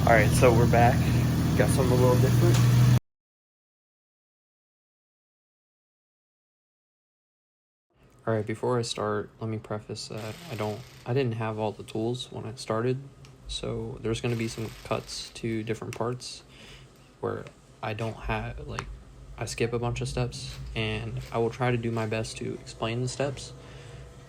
Alright, so we're back. Got something a little different. Alright, before I start, let me preface that I didn't have all the tools when I started, so there's going to be some cuts to different parts where I don't have, I skip a bunch of steps, and I will try to do my best to explain the steps,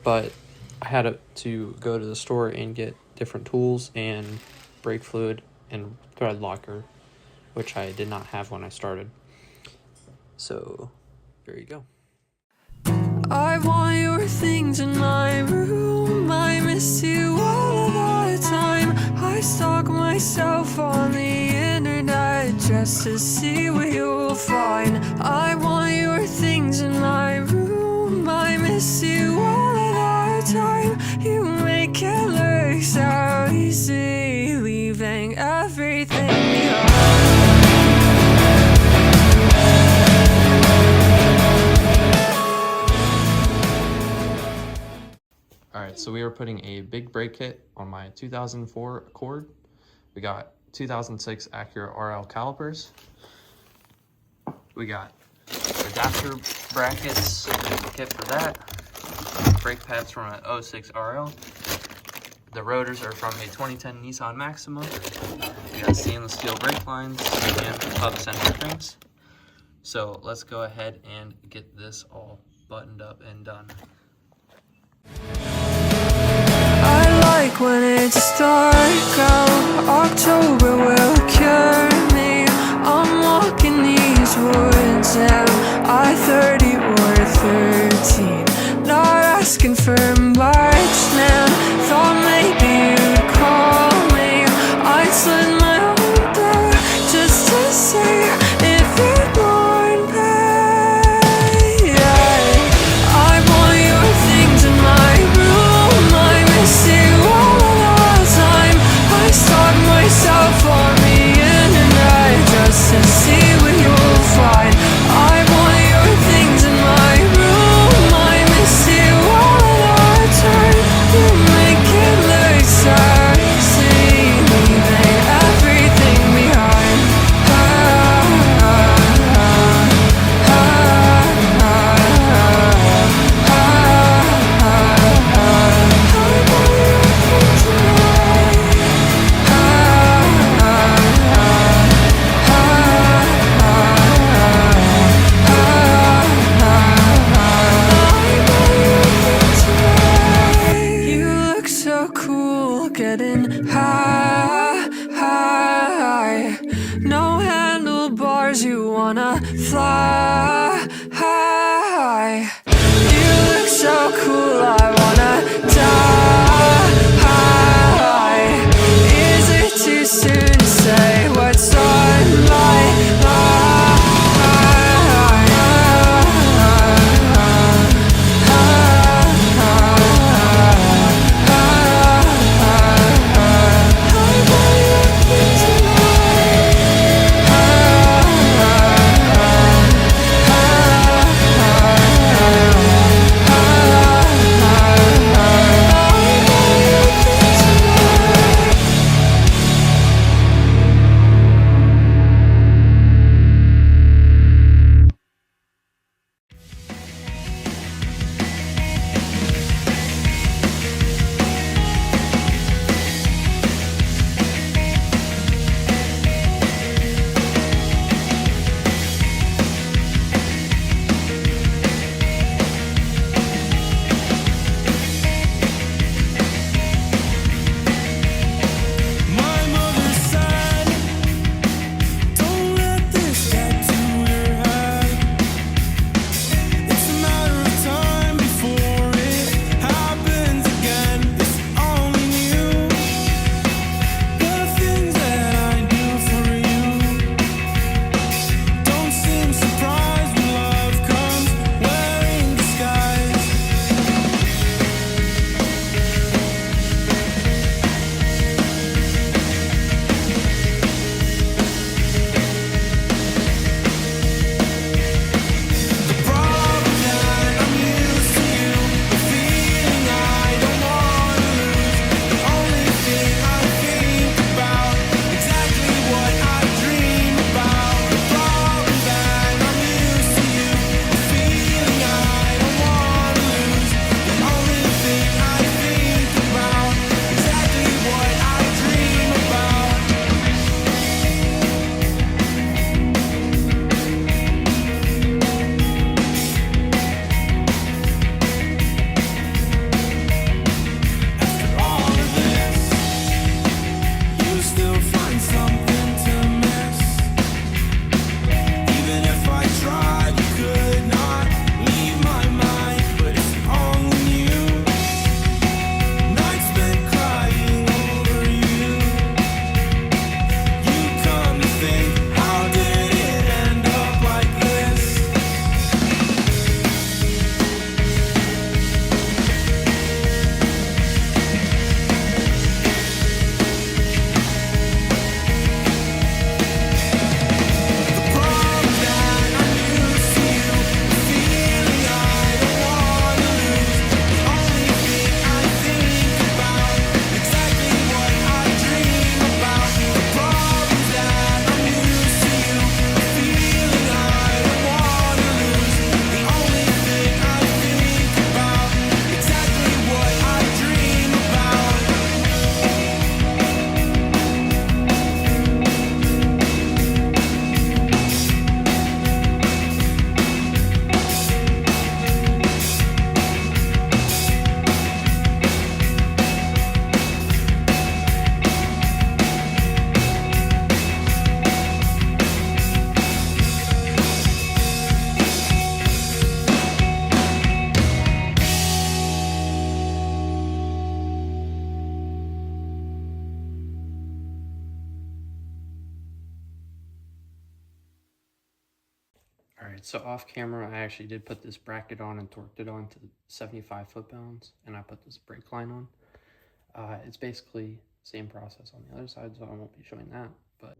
but I had to go to the store and get different tools and brake fluid and thread locker, which I did not have when I started. So, there you go. I want your things in my room. I miss you all the time. I stalk myself on the internet just to see what you'll find. I want your things in my room. I miss you all the time. You make it look so easy, leaving everything behind. Alright, so we are putting a big brake kit on my 2004 Accord. We got 2006 Acura RL calipers. We got adapter brackets, kit for that. Brake pads from an 06 RL. The rotors are from a 2010 Nissan Maxima. We got stainless steel brake lines and hub center springs. So let's go ahead and get this all buttoned up and done. When it's dark out, October will cure me. I'm walking these woods, am I 30 or 13? Not asking for much, man. Thought maybe you'd call me. I'd slit my own door just to see if you'd want me. Yeah. I want your things in my room. I miss you all the time. I stalk myself still find something to miss. Even if I tried, you could not leave my mind. But it's only you. Nights spent crying over you. You come to think, how did it end up like this? Alright, so off camera, I actually did put this bracket on and torqued it on to 75 foot-pounds, and I put this brake line on. It's basically same process on the other side, so I won't be showing that, but...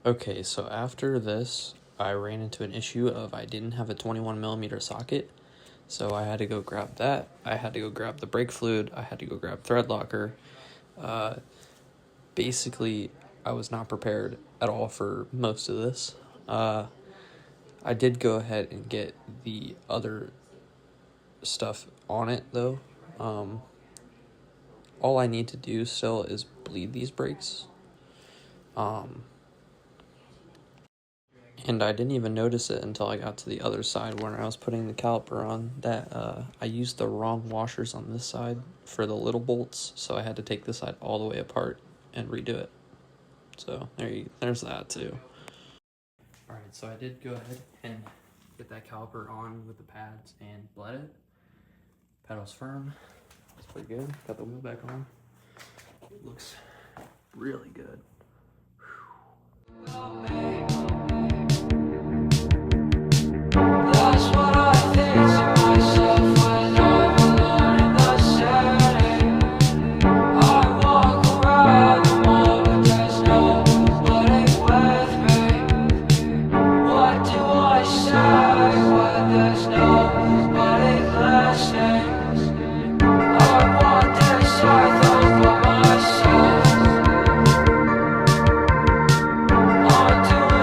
Okay, so after this, I ran into an issue of I didn't have a 21mm socket, so I had to go grab that. I had to go grab the brake fluid. I had to go grab thread locker. Basically, I was not prepared at all for most of this. I did go ahead and get the other stuff on it, though. All I need to do still is bleed these brakes. And I didn't even notice it until I got to the other side when I was putting the caliper on that I used the wrong washers on this side for the little bolts, so I had to take this side all the way apart and redo it. So there's that too. Alright, so I did go ahead and get that caliper on with the pads and bled it. Pedal's firm. It's pretty good. Got the wheel back on. It looks really good. That's what I think to myself when I'm alone in the city. I walk around the mall, but there's nobody with me. What do I say when there's nobody listening? I want this earth all by myself. I'm doing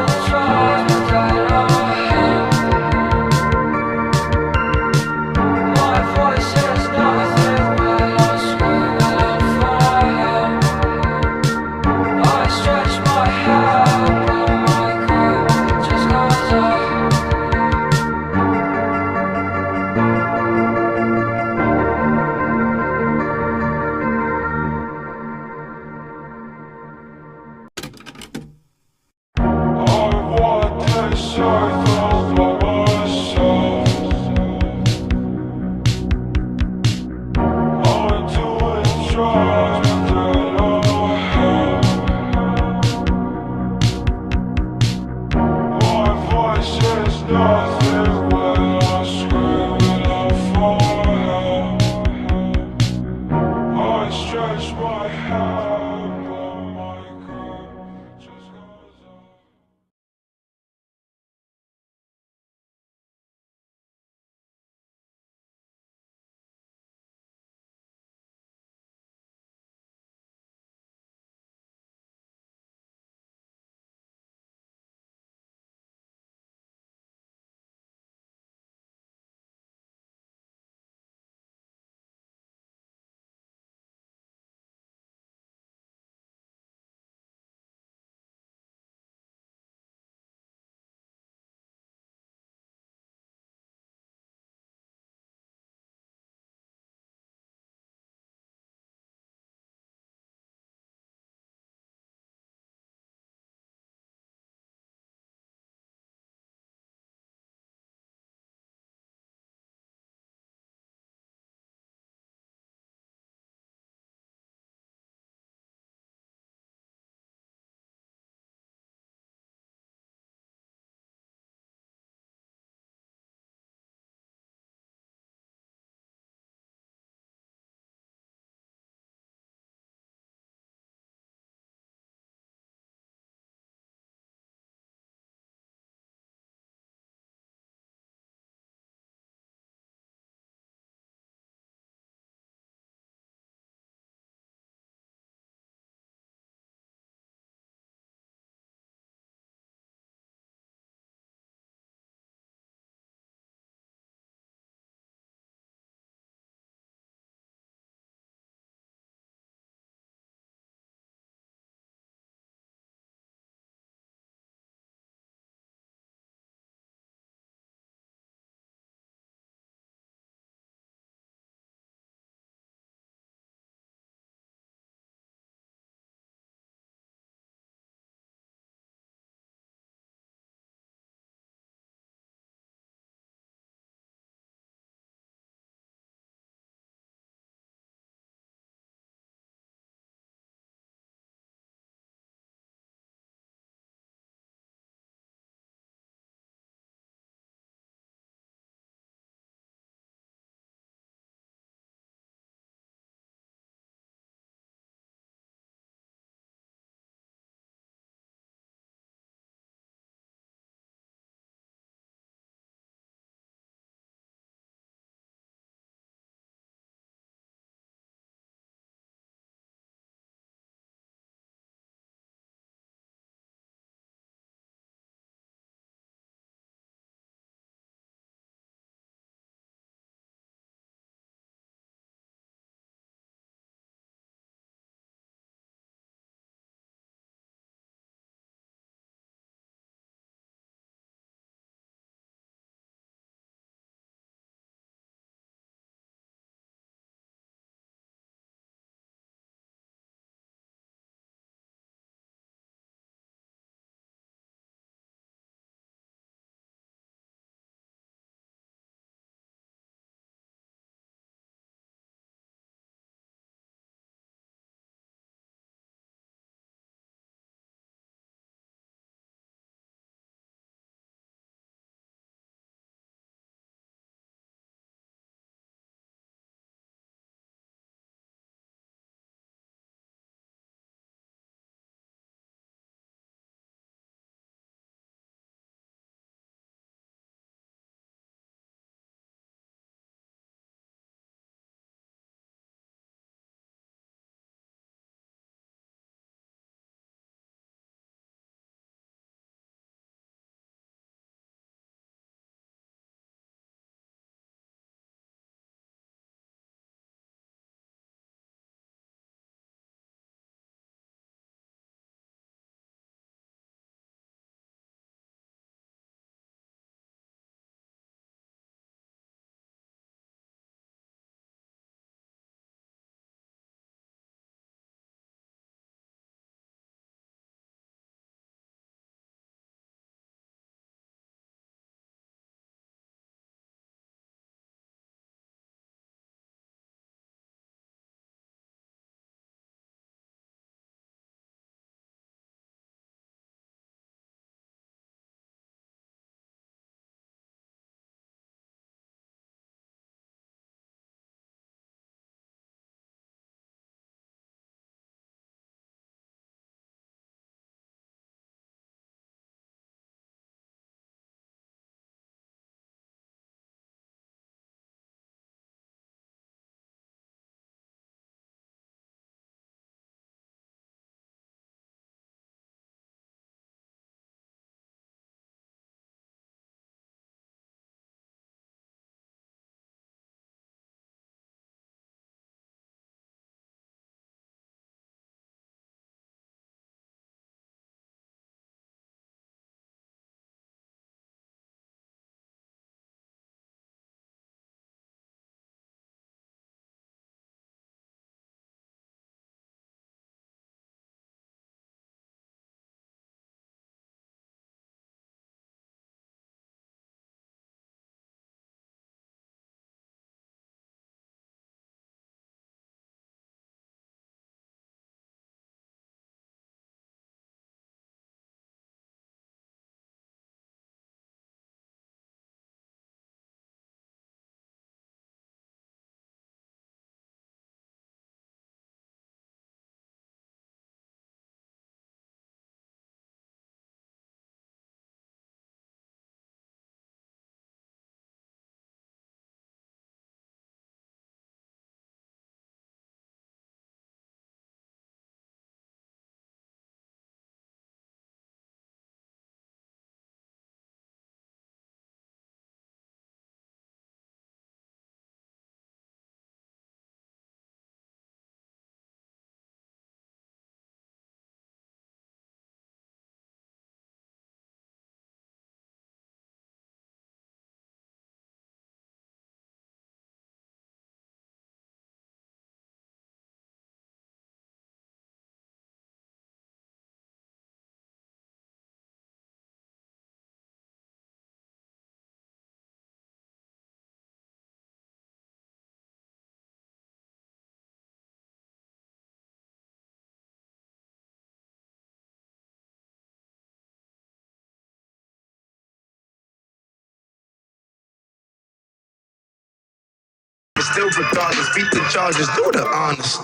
still regardless. Beat the charges, do the honors.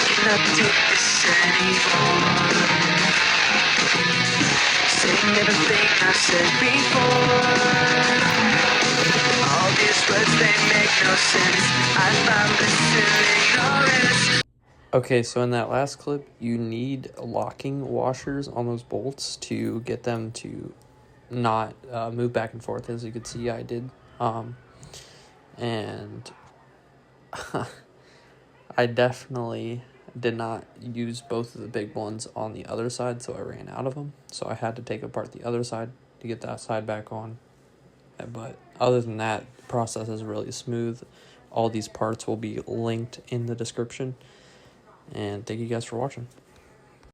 Cannot take this anymore. Saying everything I said before. All these words, they make no sense. I found this in ignorance. Okay, so in that last clip, you need locking washers on those bolts to get them to not move back and forth. As you could see, I did. And I definitely did not use both of the big ones on the other side, so I ran out of them. So I had to take apart the other side to get that side back on. But other than that, the process is really smooth. All these parts will be linked in the description. And thank you guys for watching.